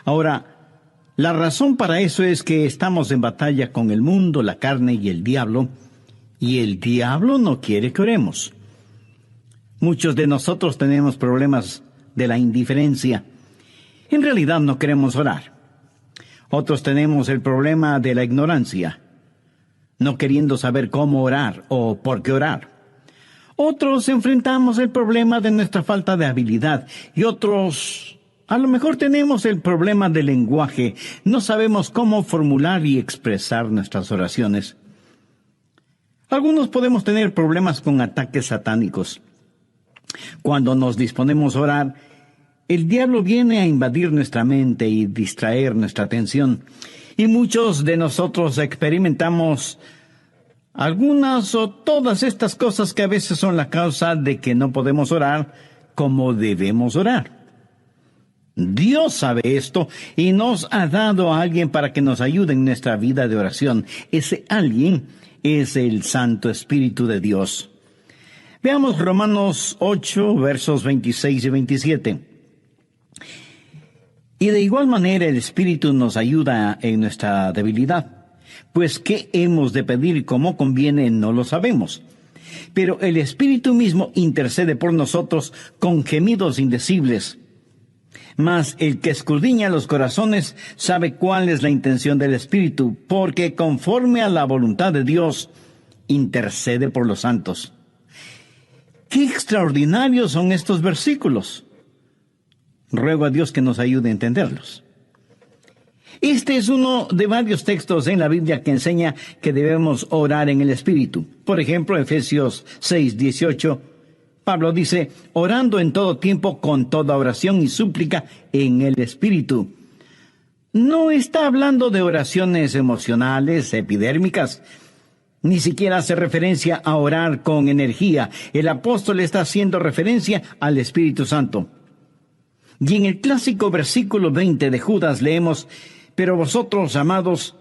Ahora, la razón para eso es que estamos en batalla con el mundo, la carne y el diablo no quiere que oremos. Muchos de nosotros tenemos problemas de la indiferencia. En realidad no queremos orar. Otros tenemos el problema de la ignorancia, no queriendo saber cómo orar o por qué orar. Otros enfrentamos el problema de nuestra falta de habilidad y otros, a lo mejor tenemos el problema del lenguaje. No sabemos cómo formular y expresar nuestras oraciones. Algunos podemos tener problemas con ataques satánicos. Cuando nos disponemos a orar, el diablo viene a invadir nuestra mente y distraer nuestra atención. Y muchos de nosotros experimentamos algunas o todas estas cosas que a veces son la causa de que no podemos orar como debemos orar. Dios sabe esto y nos ha dado a alguien para que nos ayude en nuestra vida de oración. Ese alguien es el Santo Espíritu de Dios. Veamos Romanos 8, versos 26 y 27. Y de igual manera el Espíritu nos ayuda en nuestra debilidad. Pues qué hemos de pedir como conviene no lo sabemos. Pero el Espíritu mismo intercede por nosotros con gemidos indecibles. Mas el que escudriña los corazones sabe cuál es la intención del Espíritu, porque conforme a la voluntad de Dios, intercede por los santos. ¡Qué extraordinarios son estos versículos! Ruego a Dios que nos ayude a entenderlos. Este es uno de varios textos en la Biblia que enseña que debemos orar en el Espíritu. Por ejemplo, Efesios 6:18, Pablo dice, orando en todo tiempo con toda oración y súplica en el Espíritu. No está hablando de oraciones emocionales, epidérmicas. Ni siquiera hace referencia a orar con energía. El apóstol está haciendo referencia al Espíritu Santo. Y en el clásico versículo 20 de Judas leemos, pero vosotros, amados,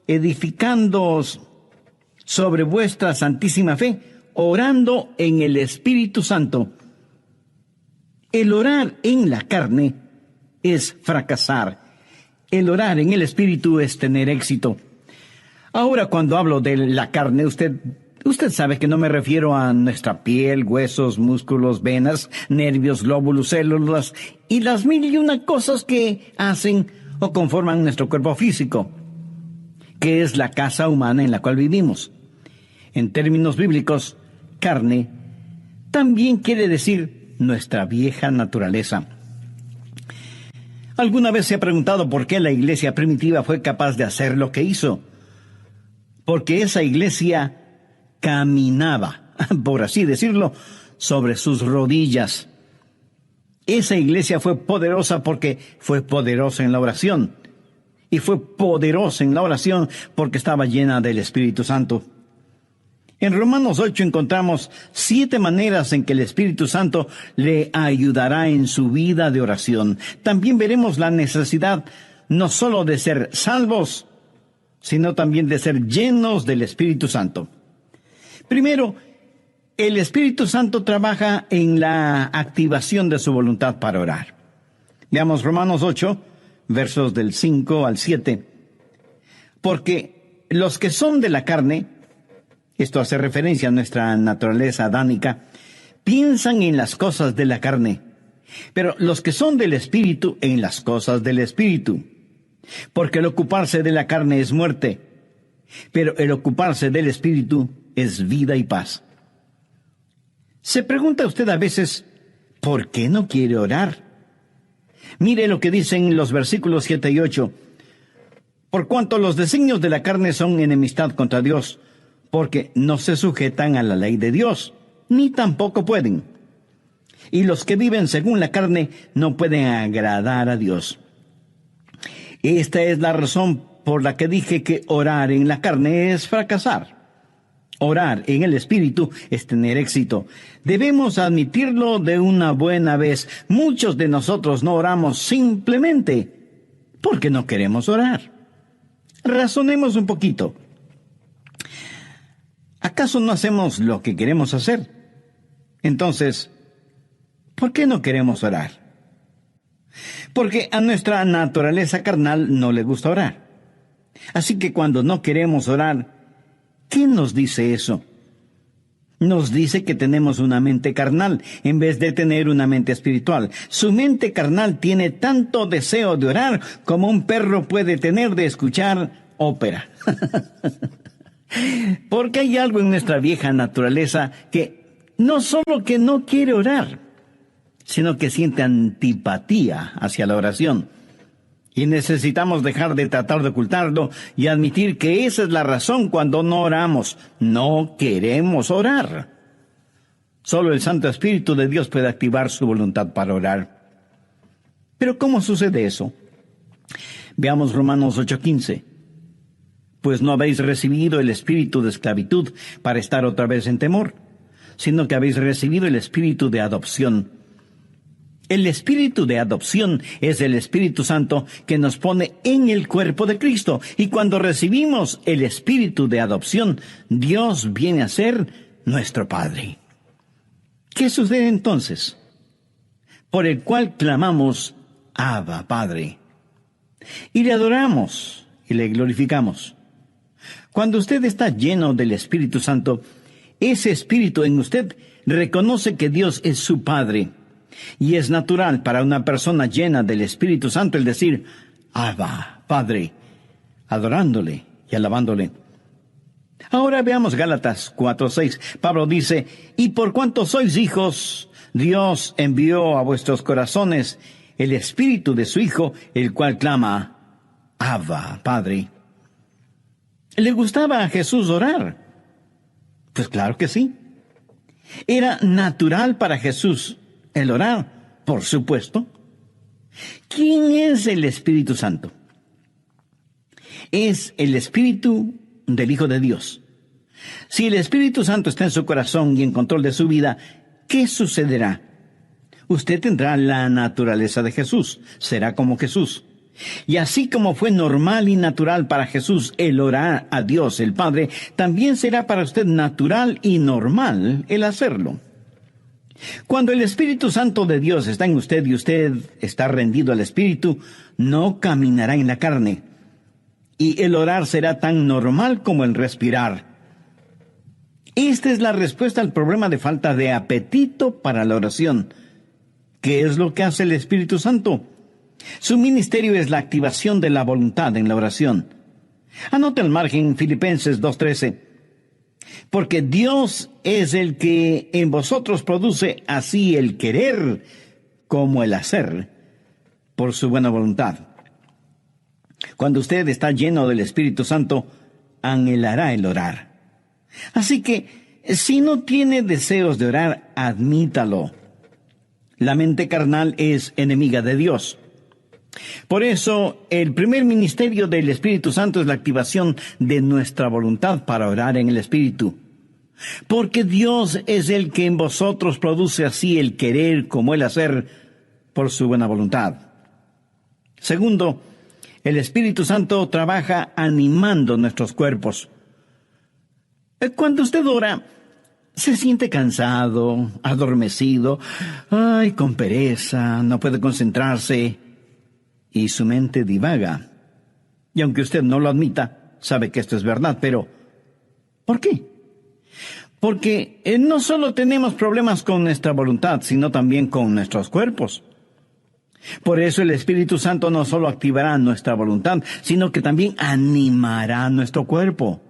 edificándoos sobre vuestra santísima fe, orando en el Espíritu Santo. El orar en la carne es fracasar. El orar en el Espíritu es tener éxito. Ahora, cuando hablo de la carne, usted sabe que no me refiero a nuestra piel, huesos, músculos, venas, nervios, glóbulos, células y las mil y una cosas que hacen o conforman nuestro cuerpo físico, que es la casa humana en la cual vivimos. En términos bíblicos, carne también quiere decir nuestra vieja naturaleza. ¿Alguna vez se ha preguntado por qué la iglesia primitiva fue capaz de hacer lo que hizo? Porque esa iglesia caminaba, por así decirlo, sobre sus rodillas. Esa iglesia fue poderosa porque fue poderosa en la oración. Y fue poderosa en la oración porque estaba llena del Espíritu Santo. En Romanos 8 encontramos 7 maneras en que el Espíritu Santo le ayudará en su vida de oración. También veremos la necesidad no solo de ser salvos, sino también de ser llenos del Espíritu Santo. Primero, el Espíritu Santo trabaja en la activación de su voluntad para orar. Veamos Romanos 8, versos del 5 al 7. Porque los que son de la carne, esto hace referencia a nuestra naturaleza adánica, piensan en las cosas de la carne, pero los que son del Espíritu en las cosas del Espíritu. Porque el ocuparse de la carne es muerte, pero el ocuparse del Espíritu es vida y paz. ¿Se pregunta usted a veces, ¿por qué no quiere orar? Mire lo que dicen los versículos 7 y 8. Por cuanto los designios de la carne son enemistad contra Dios, porque no se sujetan a la ley de Dios, ni tampoco pueden. Y los que viven según la carne no pueden agradar a Dios. Esta es la razón por la que dije que orar en la carne es fracasar. Orar en el Espíritu es tener éxito. Debemos admitirlo de una buena vez. Muchos de nosotros no oramos simplemente porque no queremos orar. Razonemos un poquito. ¿Acaso no hacemos lo que queremos hacer? Entonces, ¿por qué no queremos orar? Porque a nuestra naturaleza carnal no le gusta orar. Así que cuando no queremos orar, ¿qué nos dice eso? Nos dice que tenemos una mente carnal en vez de tener una mente espiritual. Su mente carnal tiene tanto deseo de orar como un perro puede tener de escuchar ópera. Porque hay algo en nuestra vieja naturaleza que no solo que no quiere orar, sino que siente antipatía hacia la oración. Y necesitamos dejar de tratar de ocultarlo y admitir que esa es la razón cuando no oramos. No queremos orar. Solo el Santo Espíritu de Dios puede activar su voluntad para orar. Pero ¿cómo sucede eso? Veamos Romanos 8:15. Pues no habéis recibido el espíritu de esclavitud para estar otra vez en temor, sino que habéis recibido el espíritu de adopción. El espíritu de adopción es el Espíritu Santo que nos pone en el cuerpo de Cristo. Y cuando recibimos el espíritu de adopción, Dios viene a ser nuestro Padre. ¿Qué sucede entonces? Por el cual clamamos, Abba, Padre. Y le adoramos y le glorificamos. Cuando usted está lleno del Espíritu Santo, ese Espíritu en usted reconoce que Dios es su Padre. Y es natural para una persona llena del Espíritu Santo el decir, Abba, Padre, adorándole y alabándole. Ahora veamos Gálatas 4:6. Pablo dice, y por cuanto sois hijos, Dios envió a vuestros corazones el Espíritu de su Hijo, el cual clama, Abba, Padre. ¿Le gustaba a Jesús orar? Pues claro que sí. ¿Era natural para Jesús el orar? Por supuesto. ¿Quién es el Espíritu Santo? Es el Espíritu del Hijo de Dios. Si el Espíritu Santo está en su corazón y en control de su vida, ¿qué sucederá? Usted tendrá la naturaleza de Jesús, será como Jesús. Y así como fue normal y natural para Jesús el orar a Dios el Padre, también será para usted natural y normal el hacerlo. Cuando el Espíritu Santo de Dios está en usted y usted está rendido al Espíritu, no caminará en la carne. Y el orar será tan normal como el respirar. Esta es la respuesta al problema de falta de apetito para la oración. ¿Qué es lo que hace el Espíritu Santo? Su ministerio es la activación de la voluntad en la oración. Anote al margen Filipenses 2:13. Porque Dios es el que en vosotros produce así el querer como el hacer por su buena voluntad. Cuando usted está lleno del Espíritu Santo, anhelará el orar. Así que, si no tiene deseos de orar, admítalo. La mente carnal es enemiga de Dios. Por eso, el primer ministerio del Espíritu Santo es la activación de nuestra voluntad para orar en el Espíritu. Porque Dios es el que en vosotros produce así el querer como el hacer por su buena voluntad. Segundo, el Espíritu Santo trabaja animando nuestros cuerpos. Cuando usted ora, se siente cansado, adormecido, con pereza, no puede concentrarse y su mente divaga. Y aunque usted no lo admita, sabe que esto es verdad, pero ¿por qué? Porque no solo tenemos problemas con nuestra voluntad, sino también con nuestros cuerpos. Por eso el Espíritu Santo no solo activará nuestra voluntad, sino que también animará nuestro cuerpo.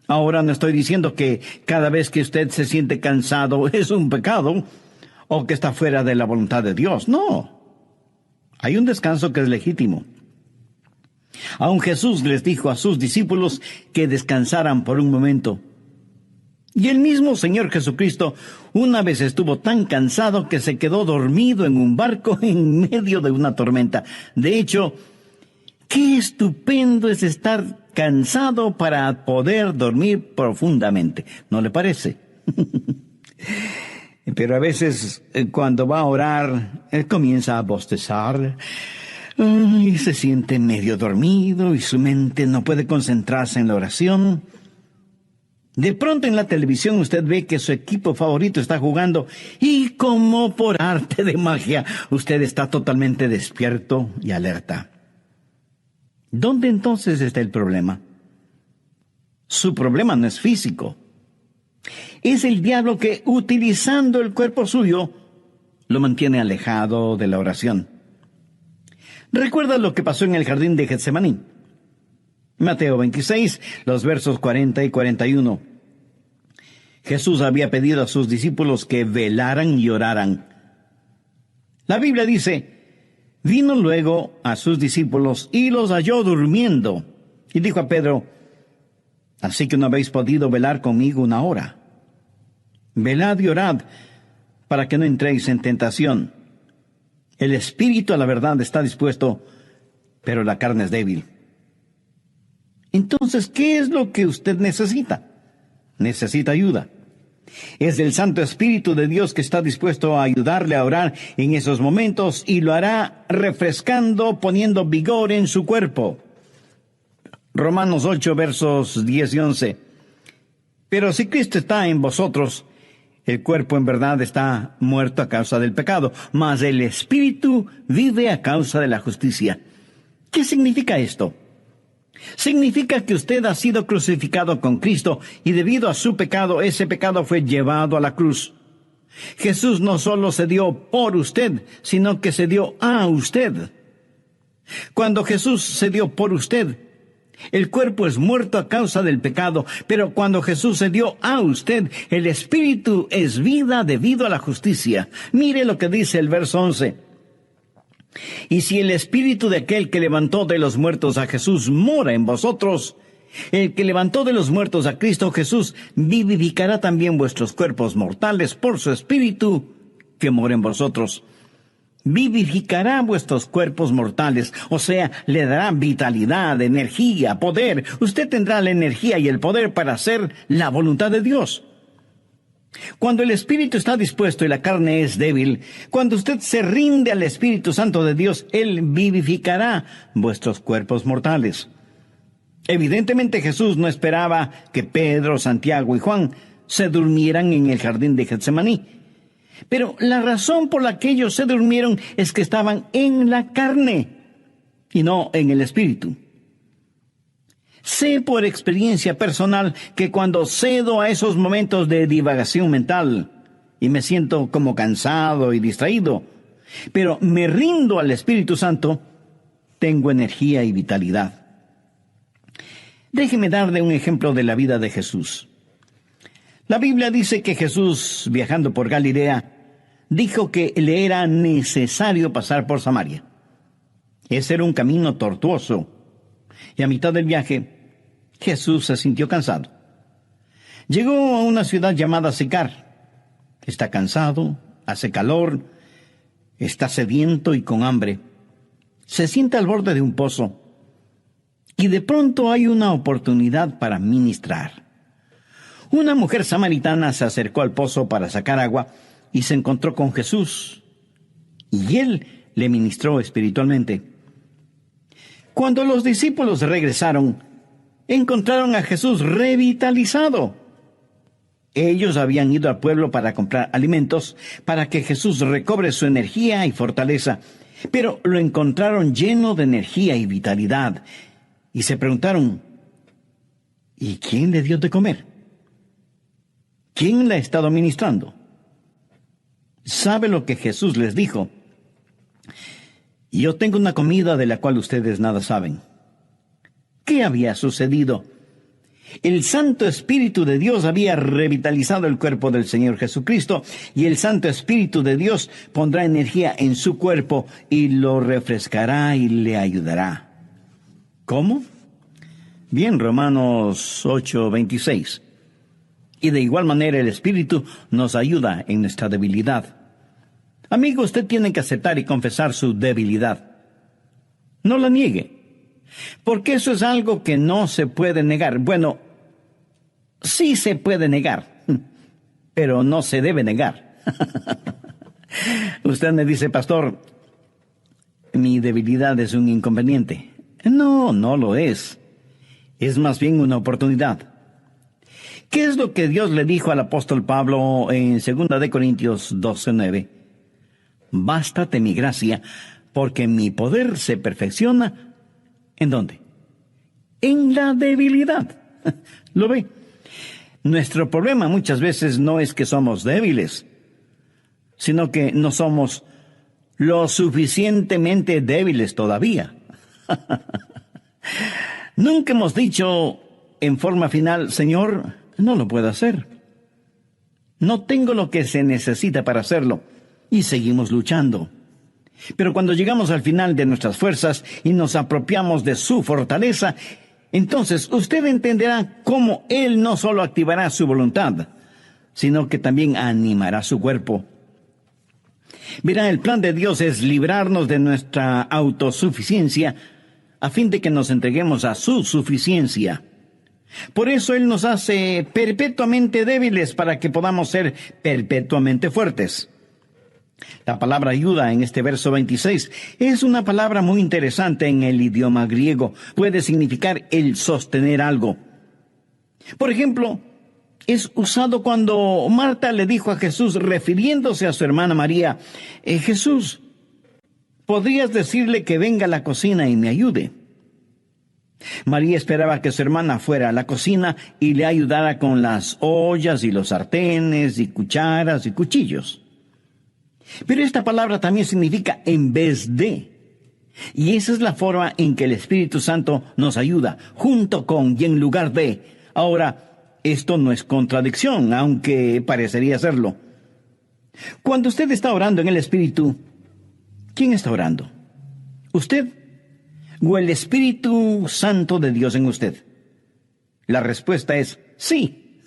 Ahora no estoy diciendo que cada vez que usted se siente cansado es un pecado o que está fuera de la voluntad de Dios. No. Hay un descanso que es legítimo. Aun Jesús les dijo a sus discípulos que descansaran por un momento. Y el mismo Señor Jesucristo una vez estuvo tan cansado que se quedó dormido en un barco en medio de una tormenta. De hecho, qué estupendo es estar cansado para poder dormir profundamente. ¿No le parece? Pero a veces, cuando va a orar, él comienza a bostezar y se siente medio dormido y su mente no puede concentrarse en la oración. De pronto en la televisión usted ve que su equipo favorito está jugando y como por arte de magia, usted está totalmente despierto y alerta. ¿Dónde entonces está el problema? Su problema no es físico. Es el diablo que, utilizando el cuerpo suyo, lo mantiene alejado de la oración. Recuerda lo que pasó en el jardín de Getsemaní. Mateo 26, los versos 40 y 41. Jesús había pedido a sus discípulos que velaran y oraran. La Biblia dice, vino luego a sus discípulos y los halló durmiendo. Y dijo a Pedro, así que no habéis podido velar conmigo una hora. Velad y orad, para que no entréis en tentación. El espíritu a la verdad está dispuesto, pero la carne es débil. Entonces, ¿qué es lo que usted necesita? Necesita ayuda. Es el Santo Espíritu de Dios que está dispuesto a ayudarle a orar en esos momentos y lo hará refrescando, poniendo vigor en su cuerpo. Romanos 8, versos 10 y 11. Pero si Cristo está en vosotros, el cuerpo en verdad está muerto a causa del pecado, mas el Espíritu vive a causa de la justicia. ¿Qué significa esto? Significa que usted ha sido crucificado con Cristo y debido a su pecado, ese pecado fue llevado a la cruz. Jesús no solo se dio por usted, sino que se dio a usted. Cuando Jesús se dio por usted, el cuerpo es muerto a causa del pecado, pero cuando Jesús se dio a usted, el Espíritu es vida debido a la justicia. Mire lo que dice el verso 11. Y si el Espíritu de aquel que levantó de los muertos a Jesús mora en vosotros, el que levantó de los muertos a Cristo Jesús vivificará también vuestros cuerpos mortales por su Espíritu que mora en vosotros. Vivificará vuestros cuerpos mortales, o sea, le dará vitalidad, energía, poder. Usted tendrá la energía y el poder para hacer la voluntad de Dios. Cuando el Espíritu está dispuesto y la carne es débil, cuando usted se rinde al Espíritu Santo de Dios, Él vivificará vuestros cuerpos mortales. Evidentemente Jesús no esperaba que Pedro, Santiago y Juan se durmieran en el jardín de Getsemaní. Pero la razón por la que ellos se durmieron es que estaban en la carne y no en el Espíritu. Sé por experiencia personal que cuando cedo a esos momentos de divagación mental y me siento como cansado y distraído, pero me rindo al Espíritu Santo, tengo energía y vitalidad. Déjeme darle un ejemplo de la vida de Jesús. La Biblia dice que Jesús, viajando por Galilea, dijo que le era necesario pasar por Samaria. Ese era un camino tortuoso. Y a mitad del viaje, Jesús se sintió cansado. Llegó a una ciudad llamada Sicar. Está cansado, hace calor, está sediento y con hambre. Se sienta al borde de un pozo. Y de pronto hay una oportunidad para ministrar. Una mujer samaritana se acercó al pozo para sacar agua y se encontró con Jesús. Y él le ministró espiritualmente. Cuando los discípulos regresaron, encontraron a Jesús revitalizado. Ellos habían ido al pueblo para comprar alimentos para que Jesús recobre su energía y fortaleza, pero lo encontraron lleno de energía y vitalidad. Y se preguntaron, ¿y quién le dio de comer? ¿Quién le ha estado ministrando? ¿Sabe lo que Jesús les dijo? Yo tengo una comida de la cual ustedes nada saben. ¿Qué había sucedido? El Santo Espíritu de Dios había revitalizado el cuerpo del Señor Jesucristo, y el Santo Espíritu de Dios pondrá energía en su cuerpo y lo refrescará y le ayudará. ¿Cómo? Bien, Romanos 8:26. Y de igual manera el Espíritu nos ayuda en nuestra debilidad. Amigo, usted tiene que aceptar y confesar su debilidad. No la niegue, porque eso es algo que no se puede negar. Bueno, sí se puede negar, pero no se debe negar. Usted me dice, pastor, mi debilidad es un inconveniente. No, no lo es. Es más bien una oportunidad. ¿Qué es lo que Dios le dijo al apóstol Pablo en 2 Corintios 12:9? Bástate mi gracia, porque mi poder se perfecciona. ¿En dónde? En la debilidad. ¿Lo ve? Nuestro problema muchas veces no es que somos débiles, sino que no somos lo suficientemente débiles todavía. Nunca hemos dicho en forma final, Señor, no lo puedo hacer. No tengo lo que se necesita para hacerlo. Y seguimos luchando. Pero cuando llegamos al final de nuestras fuerzas y nos apropiamos de su fortaleza, entonces usted entenderá cómo Él no solo activará su voluntad, sino que también animará su cuerpo. Verá, el plan de Dios es librarnos de nuestra autosuficiencia a fin de que nos entreguemos a su suficiencia. Por eso Él nos hace perpetuamente débiles para que podamos ser perpetuamente fuertes. La palabra ayuda en este verso 26 es una palabra muy interesante en el idioma griego. Puede significar el sostener algo. Por ejemplo, es usado cuando Marta le dijo a Jesús, refiriéndose a su hermana María, Jesús, ¿podrías decirle que venga a la cocina y me ayude? María esperaba que su hermana fuera a la cocina y le ayudara con las ollas y los sartenes y cucharas y cuchillos. Pero esta palabra también significa en vez de. Y esa es la forma en que el Espíritu Santo nos ayuda, junto con y en lugar de. Ahora, esto no es contradicción, aunque parecería serlo. Cuando usted está orando en el Espíritu, ¿quién está orando? ¿Usted o el Espíritu Santo de Dios en usted? La respuesta es sí.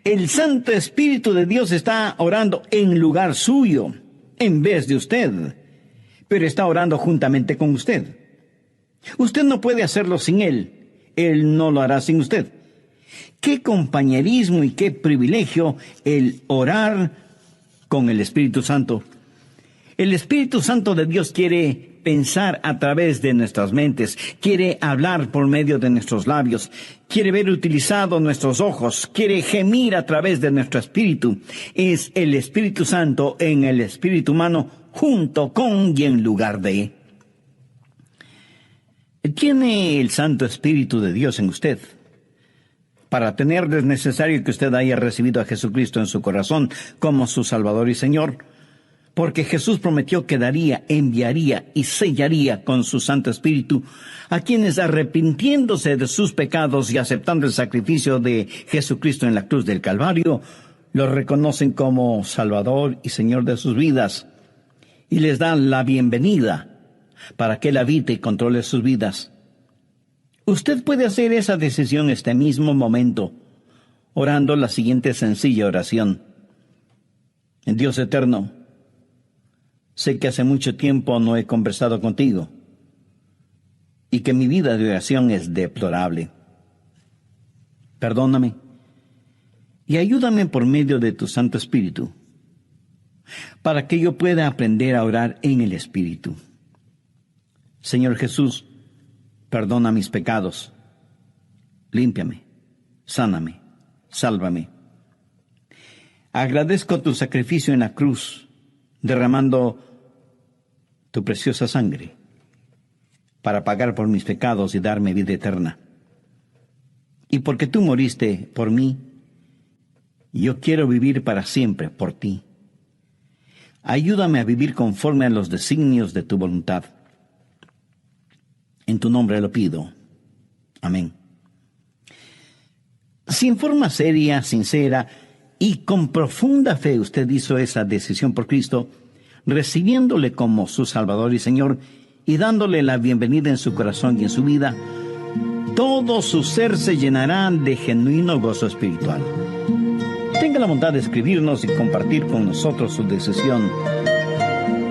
El Santo Espíritu de Dios está orando en lugar suyo, en vez de usted, pero está orando juntamente con usted. Usted no puede hacerlo sin Él. Él no lo hará sin usted. Qué compañerismo y qué privilegio el orar con el Espíritu Santo. El Espíritu Santo de Dios quiere pensar a través de nuestras mentes, quiere hablar por medio de nuestros labios, quiere ver utilizados nuestros ojos, quiere gemir a través de nuestro espíritu. Es el Espíritu Santo en el espíritu humano, junto con y en lugar de. ¿Tiene el Santo Espíritu de Dios en usted? Para tenerlo es necesario que usted haya recibido a Jesucristo en su corazón como su Salvador y Señor. Porque Jesús prometió que daría, enviaría y sellaría con su Santo Espíritu a quienes, arrepintiéndose de sus pecados y aceptando el sacrificio de Jesucristo en la cruz del Calvario, lo reconocen como Salvador y Señor de sus vidas y les dan la bienvenida para que Él habite y controle sus vidas. Usted puede hacer esa decisión este mismo momento, orando la siguiente sencilla oración. Dios eterno, sé que hace mucho tiempo no he conversado contigo y que mi vida de oración es deplorable. Perdóname y ayúdame por medio de tu Santo Espíritu para que yo pueda aprender a orar en el Espíritu. Señor Jesús, perdona mis pecados, límpiame, sáname, sálvame. Agradezco tu sacrificio en la cruz, derramando tu preciosa sangre para pagar por mis pecados y darme vida eterna. Y porque tú moriste por mí, yo quiero vivir para siempre por ti. Ayúdame a vivir conforme a los designios de tu voluntad. En tu nombre lo pido. Amén. Si en forma seria, sincera y con profunda fe usted hizo esa decisión por Cristo, recibiéndole como su Salvador y Señor y dándole la bienvenida en su corazón y en su vida, todo su ser se llenará de genuino gozo espiritual. Tenga la bondad de escribirnos y compartir con nosotros su decisión.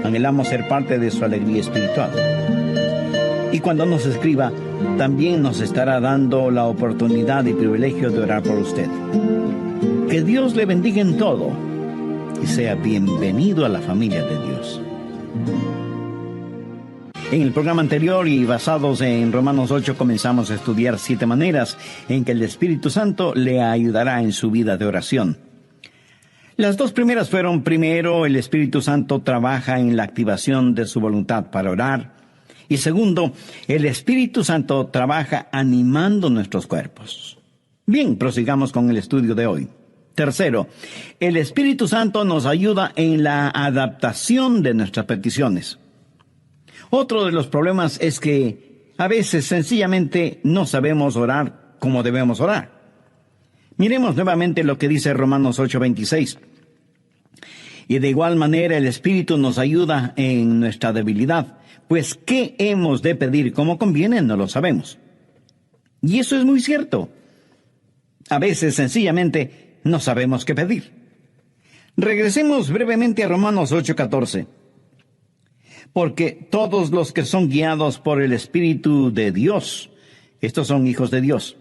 Anhelamos ser parte de su alegría espiritual. Y cuando nos escriba, también nos estará dando la oportunidad y privilegio de orar por usted. Que Dios le bendiga en todo y sea bienvenido a la familia de Dios. En el programa anterior y basados en Romanos 8 comenzamos a estudiar 7 maneras en que el Espíritu Santo le ayudará en su vida de oración. Las 2 primeras fueron: primero, el Espíritu Santo trabaja en la activación de su voluntad para orar. Y segundo, el Espíritu Santo trabaja animando nuestros cuerpos. Bien, prosigamos con el estudio de hoy. Tercero, el Espíritu Santo nos ayuda en la adaptación de nuestras peticiones. Otro de los problemas es que a veces sencillamente no sabemos orar como debemos orar. Miremos nuevamente lo que dice Romanos 8:26. Y de igual manera el Espíritu nos ayuda en nuestra debilidad, pues ¿qué hemos de pedir como conviene? No lo sabemos. Y eso es muy cierto. A veces sencillamente no sabemos qué pedir. Regresemos brevemente a Romanos 8:14. Porque todos los que son guiados por el Espíritu de Dios, estos son hijos de Dios.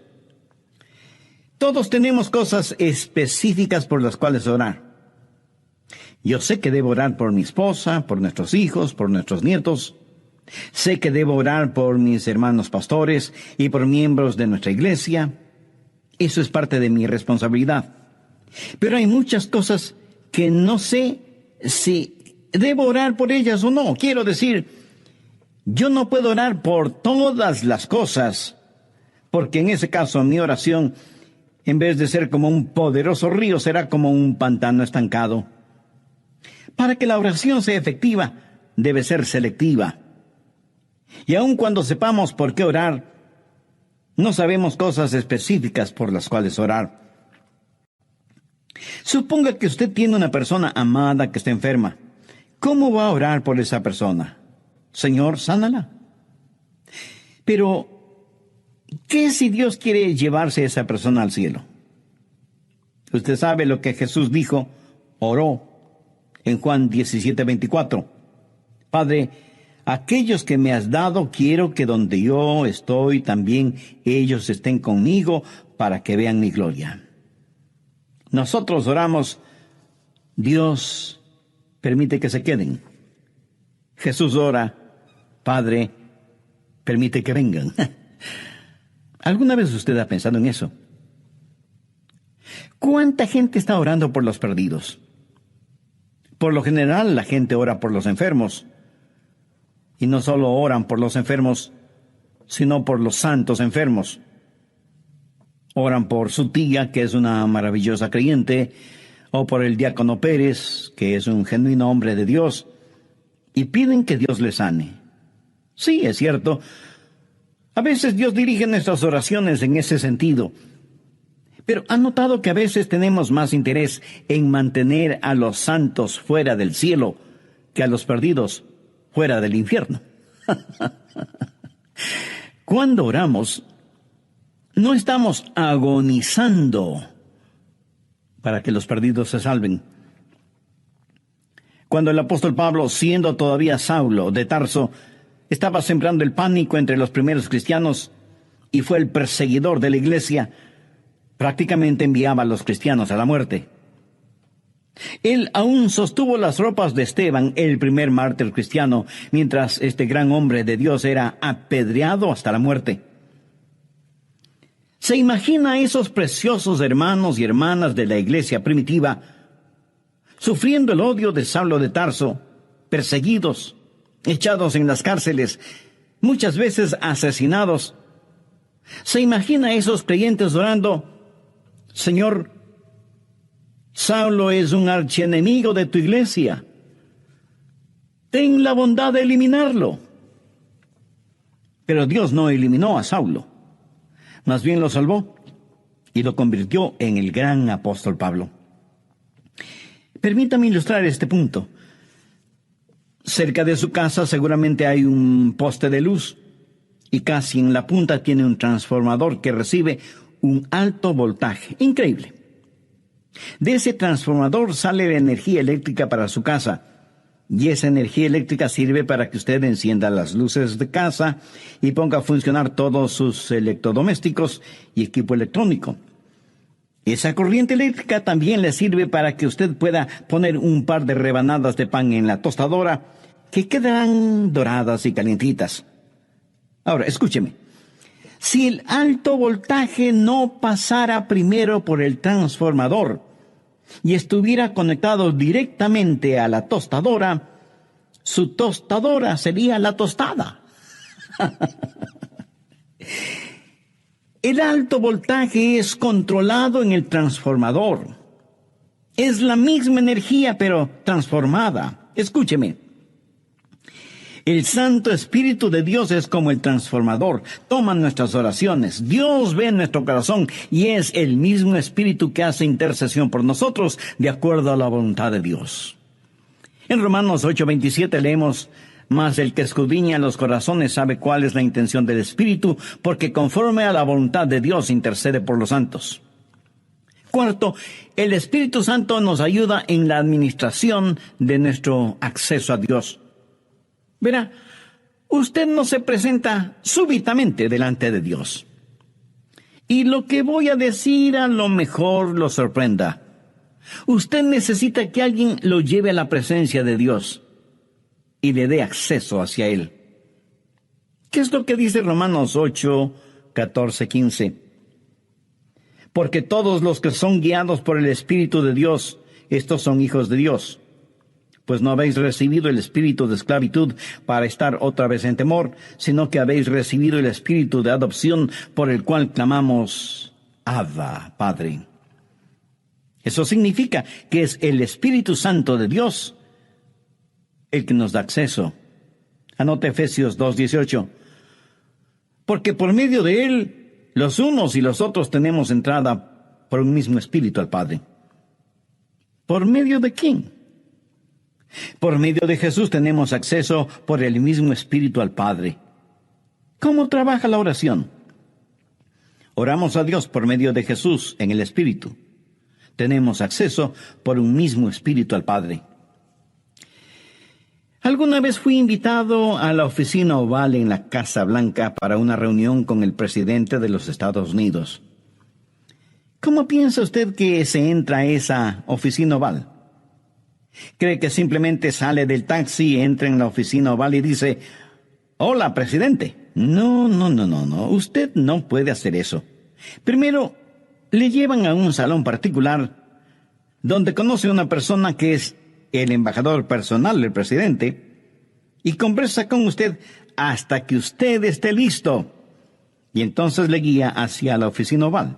Todos tenemos cosas específicas por las cuales orar. Yo sé que debo orar por mi esposa, por nuestros hijos, por nuestros nietos. Sé que debo orar por mis hermanos pastores y por miembros de nuestra iglesia. Eso es parte de mi responsabilidad. Pero hay muchas cosas que no sé si debo orar por ellas o no. Quiero decir, yo no puedo orar por todas las cosas, porque en ese caso mi oración, en vez de ser como un poderoso río, será como un pantano estancado. Para que la oración sea efectiva, debe ser selectiva. Y aun cuando sepamos por qué orar, no sabemos cosas específicas por las cuales orar. Suponga que usted tiene una persona amada que está enferma. ¿Cómo va a orar por esa persona? Señor, sánala. Pero, ¿qué si Dios quiere llevarse a esa persona al cielo? Usted sabe lo que Jesús dijo, oró en Juan 17:24. Padre, aquellos que me has dado, quiero que donde yo estoy, también ellos estén conmigo, para que vean mi gloria. Nosotros oramos, Dios permite que se queden. Jesús ora, Padre, permite que vengan. ¿Alguna vez usted ha pensado en eso? ¿Cuánta gente está orando por los perdidos? Por lo general, la gente ora por los enfermos. Y no solo oran por los enfermos, sino por los santos enfermos. Oran por su tía, que es una maravillosa creyente, o por el diácono Pérez, que es un genuino hombre de Dios, y piden que Dios les sane. Sí, es cierto. A veces Dios dirige nuestras oraciones en ese sentido. Pero ¿han notado que a veces tenemos más interés en mantener a los santos fuera del cielo que a los perdidos fuera del infierno? Cuando oramos, no estamos agonizando para que los perdidos se salven. Cuando el apóstol Pablo, siendo todavía Saulo de Tarso, estaba sembrando el pánico entre los primeros cristianos y fue el perseguidor de la iglesia, prácticamente enviaba a los cristianos a la muerte. Él aún sostuvo las ropas de Esteban, el primer mártir cristiano, mientras este gran hombre de Dios era apedreado hasta la muerte. ¿Se imagina a esos preciosos hermanos y hermanas de la iglesia primitiva sufriendo el odio de Saulo de Tarso, perseguidos, echados en las cárceles, muchas veces asesinados? ¿Se imagina a esos creyentes orando, Señor, Saulo es un archienemigo de tu iglesia, ten la bondad de eliminarlo? Pero Dios no eliminó a Saulo. Más bien lo salvó y lo convirtió en el gran apóstol Pablo. Permítame ilustrar este punto. Cerca de su casa seguramente hay un poste de luz y casi en la punta tiene un transformador que recibe un alto voltaje. Increíble. De ese transformador sale la energía eléctrica para su casa. Y esa energía eléctrica sirve para que usted encienda las luces de casa y ponga a funcionar todos sus electrodomésticos y equipo electrónico. Esa corriente eléctrica también le sirve para que usted pueda poner un par de rebanadas de pan en la tostadora que quedarán doradas y calientitas. Ahora, escúcheme. Si el alto voltaje no pasara primero por el transformador y estuviera conectado directamente a la tostadora, su tostadora sería la tostada. El alto voltaje es controlado en el transformador. Es la misma energía, pero transformada. Escúcheme. El Santo Espíritu de Dios es como el transformador. Toma nuestras oraciones. Dios ve nuestro corazón y es el mismo Espíritu que hace intercesión por nosotros de acuerdo a la voluntad de Dios. En Romanos 8:27 leemos: mas el que escudriña los corazones sabe cuál es la intención del Espíritu, porque conforme a la voluntad de Dios intercede por los santos. Cuarto, el Espíritu Santo nos ayuda en la administración de nuestro acceso a Dios. Verá, usted no se presenta súbitamente delante de Dios. Y lo que voy a decir a lo mejor lo sorprenda. Usted necesita que alguien lo lleve a la presencia de Dios y le dé acceso hacia Él. ¿Qué es lo que dice Romanos 8, 14, 15? Porque todos los que son guiados por el Espíritu de Dios, estos son hijos de Dios. Pues no habéis recibido el espíritu de esclavitud para estar otra vez en temor, sino que habéis recibido el espíritu de adopción por el cual clamamos: Abba, Padre. Eso significa que es el Espíritu Santo de Dios el que nos da acceso. Anote Efesios 2:18. Porque por medio de Él, los unos y los otros tenemos entrada por un mismo Espíritu al Padre. ¿Por medio de quién? Por medio de Jesús tenemos acceso por el mismo Espíritu al Padre. ¿Cómo trabaja la oración? Oramos a Dios por medio de Jesús en el Espíritu. Tenemos acceso por un mismo Espíritu al Padre. Alguna vez fui invitado a la oficina oval en la Casa Blanca para una reunión con el presidente de los Estados Unidos. ¿Cómo piensa usted que se entra a esa oficina oval? ¿Cree que simplemente sale del taxi, entra en la oficina oval y dice: hola, presidente? No. Usted no puede hacer eso. Primero, le llevan a un salón particular donde conoce a una persona que es el embajador personal del presidente y conversa con usted hasta que usted esté listo. Y entonces le guía hacia la oficina oval.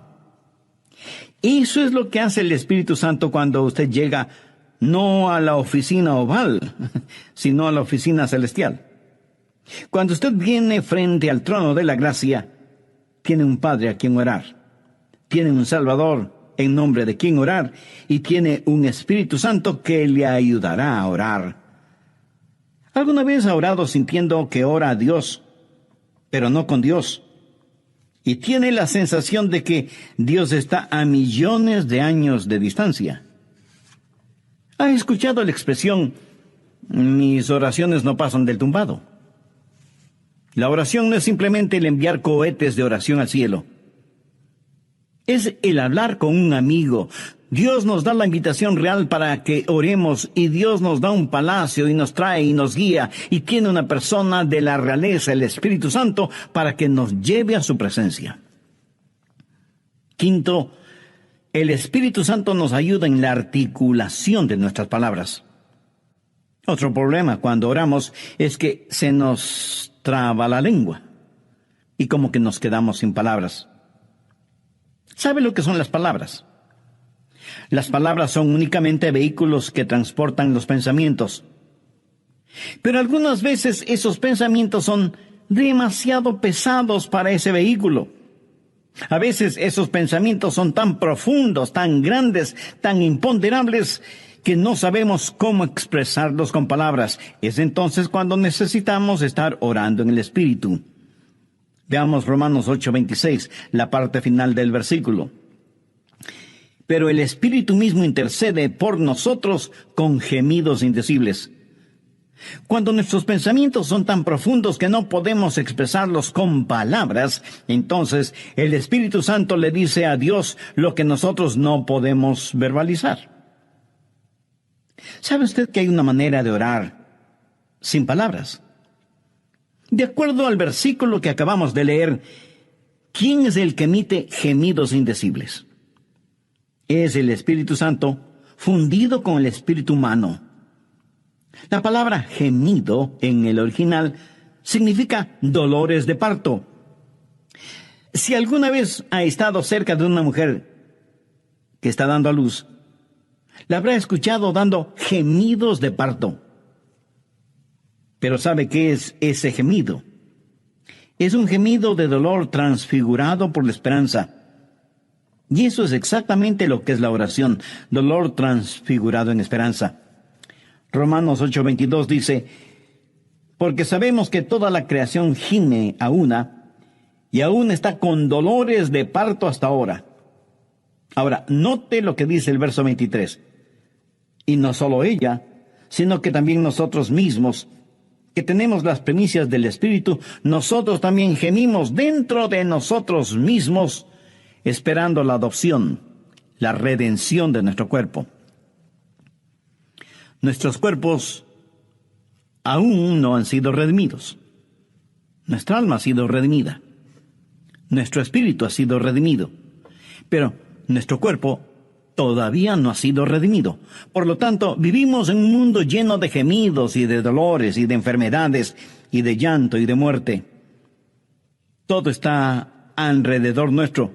Eso es lo que hace el Espíritu Santo cuando usted llega no a la oficina oval, sino a la oficina celestial. Cuando usted viene frente al trono de la gracia, tiene un Padre a quien orar, tiene un Salvador en nombre de quien orar, y tiene un Espíritu Santo que le ayudará a orar. ¿Alguna vez ha orado sintiendo que ora a Dios, pero no con Dios? Y tiene la sensación de que Dios está a millones de años de distancia. ¿Ha escuchado la expresión: mis oraciones no pasan del tumbado? La oración no es simplemente el enviar cohetes de oración al cielo. Es el hablar con un amigo. Dios nos da la invitación real para que oremos, y Dios nos da un palacio y nos trae y nos guía, y tiene una persona de la realeza, el Espíritu Santo, para que nos lleve a su presencia. Quinto, el Espíritu Santo nos ayuda en la articulación de nuestras palabras. Otro problema cuando oramos es que se nos traba la lengua y como que nos quedamos sin palabras. ¿Sabe lo que son las palabras? Las palabras son únicamente vehículos que transportan los pensamientos. Pero algunas veces esos pensamientos son demasiado pesados para ese vehículo. A veces esos pensamientos son tan profundos, tan grandes, tan imponderables, que no sabemos cómo expresarlos con palabras. Es entonces cuando necesitamos estar orando en el Espíritu. Veamos Romanos 8:26, la parte final del versículo. Pero el Espíritu mismo intercede por nosotros con gemidos indecibles. Cuando nuestros pensamientos son tan profundos que no podemos expresarlos con palabras, entonces el Espíritu Santo le dice a Dios lo que nosotros no podemos verbalizar. ¿Sabe usted que hay una manera de orar sin palabras. De acuerdo al versículo que acabamos de leer, ¿quién es el que emite gemidos indecibles? Es el Espíritu Santo fundido con el espíritu humano. La palabra gemido en el original significa dolores de parto. Si alguna vez ha estado cerca de una mujer que está dando a luz, la habrá escuchado dando gemidos de parto. Pero ¿sabe qué es ese gemido? Es un gemido de dolor transfigurado por la esperanza. Y eso es exactamente lo que es la oración, dolor transfigurado en esperanza. Romanos 8:22 dice, porque sabemos que toda la creación gime a una, y aún está con dolores de parto hasta ahora. Ahora, note lo que dice el verso 23. Y no solo ella, sino que también nosotros mismos, que tenemos las primicias del Espíritu, nosotros también gemimos dentro de nosotros mismos, esperando la adopción, la redención de nuestro cuerpo. Nuestros cuerpos aún no han sido redimidos. Nuestra alma ha sido redimida. Nuestro espíritu ha sido redimido. Pero nuestro cuerpo todavía no ha sido redimido. Por lo tanto, vivimos en un mundo lleno de gemidos y de dolores y de enfermedades y de llanto y de muerte. Todo está alrededor nuestro.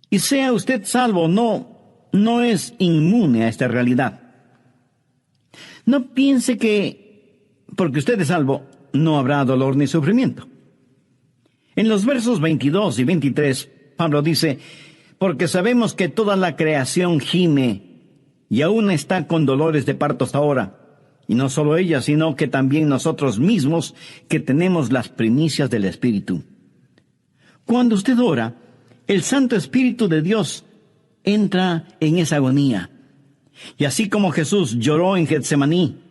Y sea usted salvo o no es inmune a esta realidad. No piense que porque usted es salvo no habrá dolor ni sufrimiento. En los versos 22 y 23, Pablo dice, porque sabemos que toda la creación gime y aún está con dolores de parto hasta ahora. Y no solo ella, sino que también nosotros mismos que tenemos las primicias del Espíritu. Cuando usted ora, el Santo Espíritu de Dios entra en esa agonía. Y así como Jesús lloró en Getsemaní,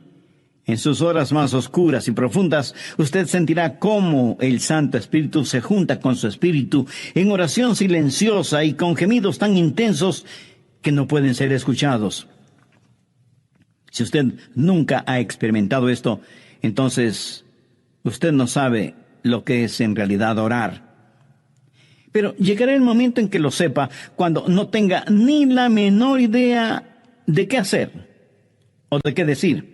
en sus horas más oscuras y profundas, usted sentirá cómo el Santo Espíritu se junta con su espíritu en oración silenciosa y con gemidos tan intensos que no pueden ser escuchados. Si usted nunca ha experimentado esto, entonces usted no sabe lo que es en realidad orar. Pero llegará el momento en que lo sepa, cuando no tenga ni la menor idea de qué hacer o de qué decir.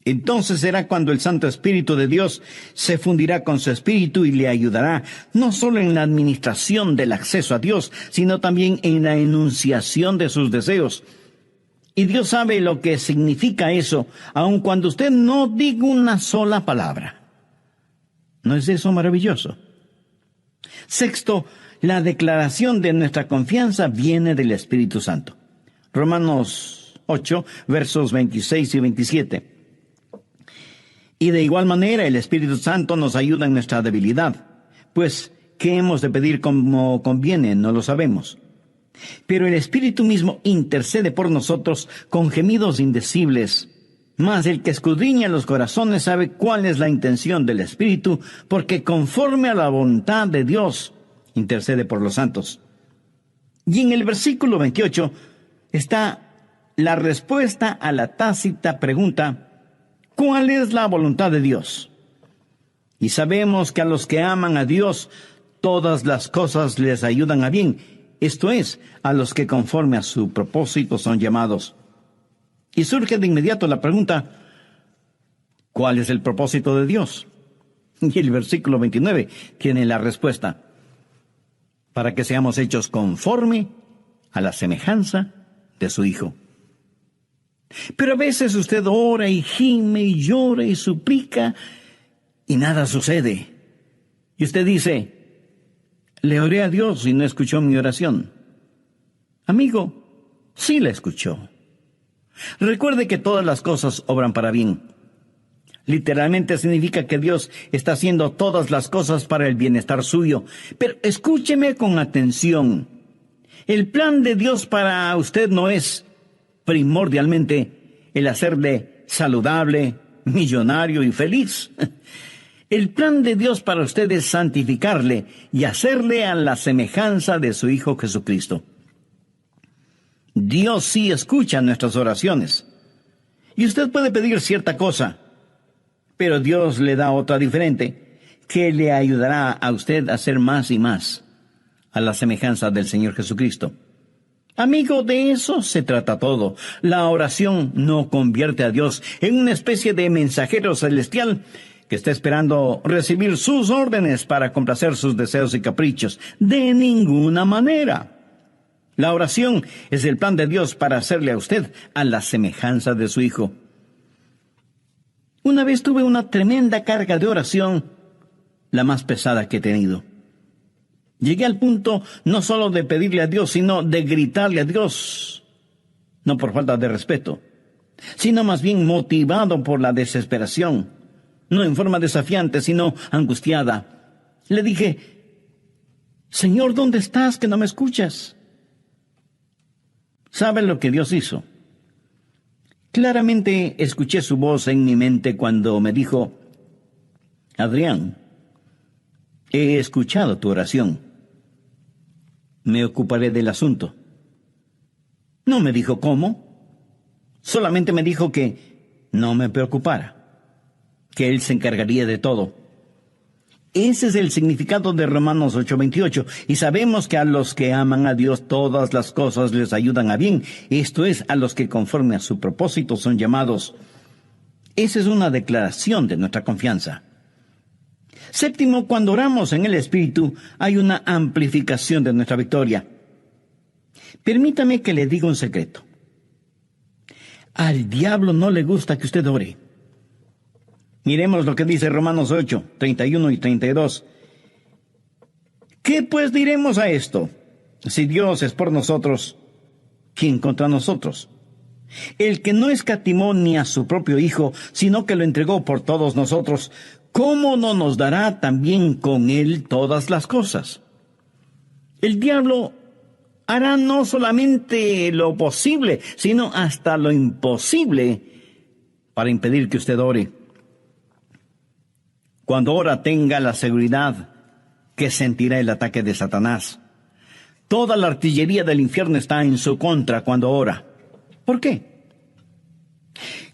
Entonces será cuando el Santo Espíritu de Dios se fundirá con su espíritu y le ayudará, no solo en la administración del acceso a Dios, sino también en la enunciación de sus deseos. Y Dios sabe lo que significa eso, aun cuando usted no diga una sola palabra. ¿No es eso maravilloso? Sexto, la declaración de nuestra confianza viene del Espíritu Santo. Romanos 8, versos 26 y 27. Y de igual manera el Espíritu Santo nos ayuda en nuestra debilidad, pues ¿qué hemos de pedir como conviene? No lo sabemos. Pero el Espíritu mismo intercede por nosotros con gemidos indecibles. Mas el que escudriña los corazones sabe cuál es la intención del Espíritu, porque conforme a la voluntad de Dios intercede por los santos. Y en el versículo 28 está la respuesta a la tácita pregunta, ¿cuál es la voluntad de Dios? Y sabemos que a los que aman a Dios, todas las cosas les ayudan a bien, esto es, a los que conforme a su propósito son llamados. Y surge de inmediato la pregunta, ¿cuál es el propósito de Dios? Y el versículo 29 tiene la respuesta, para que seamos hechos conforme a la semejanza de su Hijo. Pero a veces usted ora y gime y llora y suplica y nada sucede. Y usted dice, le oré a Dios y no escuchó mi oración. Amigo, sí la escuchó. Recuerde que todas las cosas obran para bien. Literalmente significa que Dios está haciendo todas las cosas para el bienestar suyo. Pero escúcheme con atención. El plan de Dios para usted no es primordialmente el hacerle saludable, millonario y feliz. El plan de Dios para usted es santificarle y hacerle a la semejanza de su Hijo Jesucristo. Dios sí escucha nuestras oraciones. Y usted puede pedir cierta cosa, pero Dios le da otra diferente, que le ayudará a usted a ser más y más a la semejanza del Señor Jesucristo. Amigo, de eso se trata todo. La oración no convierte a Dios en una especie de mensajero celestial que está esperando recibir sus órdenes para complacer sus deseos y caprichos. De ninguna manera. La oración es el plan de Dios para hacerle a usted a la semejanza de su Hijo. Una vez tuve una tremenda carga de oración, la más pesada que he tenido. Llegué al punto no solo de pedirle a Dios, sino de gritarle a Dios. No por falta de respeto, sino más bien motivado por la desesperación. No en forma desafiante, sino angustiada. Le dije, Señor, ¿dónde estás que no me escuchas? ¿Sabe lo que Dios hizo? Claramente escuché su voz en mi mente cuando me dijo, Adrián, he escuchado tu oración. Me ocuparé del asunto. No me dijo cómo. Solamente me dijo que no me preocupara, que Él se encargaría de todo. Ese es el significado de Romanos 8:28. Y sabemos que a los que aman a Dios todas las cosas les ayudan a bien. Esto es, a los que conforme a su propósito son llamados. Esa es una declaración de nuestra confianza. Séptimo, cuando oramos en el Espíritu, hay una amplificación de nuestra victoria. Permítame que le diga un secreto. Al diablo no le gusta que usted ore. Miremos lo que dice Romanos 8, 31 y 32. ¿Qué pues diremos a esto? Si Dios es por nosotros, ¿quién contra nosotros? El que no escatimó ni a su propio Hijo, sino que lo entregó por todos nosotros, ¿cómo no nos dará también con Él todas las cosas? El diablo hará no solamente lo posible, sino hasta lo imposible para impedir que usted ore. Cuando ora, tenga la seguridad que sentirá el ataque de Satanás. Toda la artillería del infierno está en su contra cuando ora. ¿Por qué?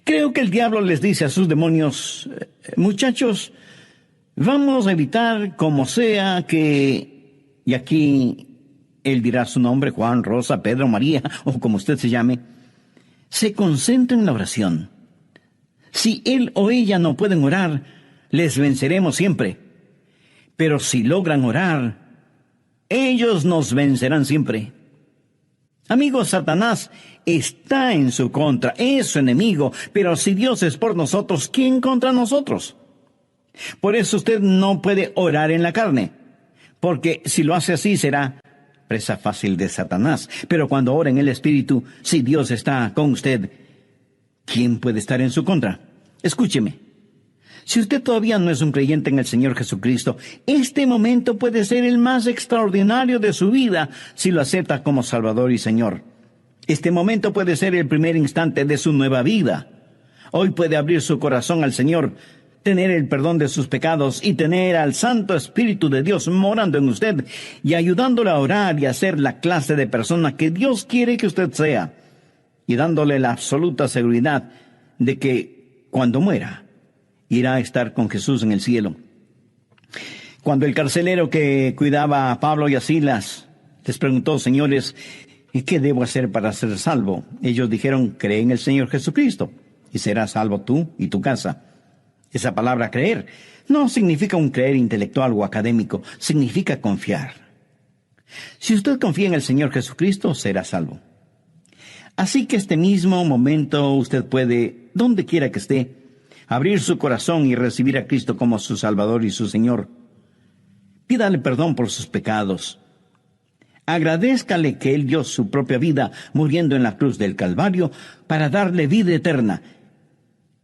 Creo que el diablo les dice a sus demonios, muchachos, vamos a evitar como sea que, y aquí él dirá su nombre, Juan, Rosa, Pedro, María, o como usted se llame, se concentren en la oración. Si él o ella no pueden orar, les venceremos siempre. Pero si logran orar, ellos nos vencerán siempre. Amigos, Satanás está en su contra, es su enemigo, pero si Dios es por nosotros, ¿quién contra nosotros? Por eso usted no puede orar en la carne, porque si lo hace así será presa fácil de Satanás. Pero cuando ora en el Espíritu, si Dios está con usted, ¿quién puede estar en su contra? Escúcheme. Si usted todavía no es un creyente en el Señor Jesucristo, este momento puede ser el más extraordinario de su vida si lo acepta como Salvador y Señor. Este momento puede ser el primer instante de su nueva vida. Hoy puede abrir su corazón al Señor, tener el perdón de sus pecados y tener al Santo Espíritu de Dios morando en usted y ayudándole a orar y a ser la clase de persona que Dios quiere que usted sea, y dándole la absoluta seguridad de que cuando muera, irá a estar con Jesús en el cielo. Cuando el carcelero que cuidaba a Pablo y a Silas les preguntó, señores, ¿y qué debo hacer para ser salvo? Ellos dijeron, cree en el Señor Jesucristo y serás salvo tú y tu casa. Esa palabra creer no significa un creer intelectual o académico, significa confiar. Si usted confía en el Señor Jesucristo, será salvo. Así que este mismo momento usted puede, donde quiera que esté, abrir su corazón y recibir a Cristo como su Salvador y su Señor. Pídale perdón por sus pecados. Agradézcale que Él dio su propia vida muriendo en la cruz del Calvario para darle vida eterna.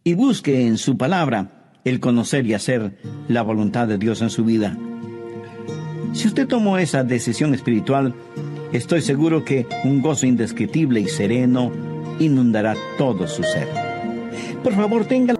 Y busque en su palabra el conocer y hacer la voluntad de Dios en su vida. Si usted tomó esa decisión espiritual, estoy seguro que un gozo indescriptible y sereno inundará todo su ser. Por favor, tenga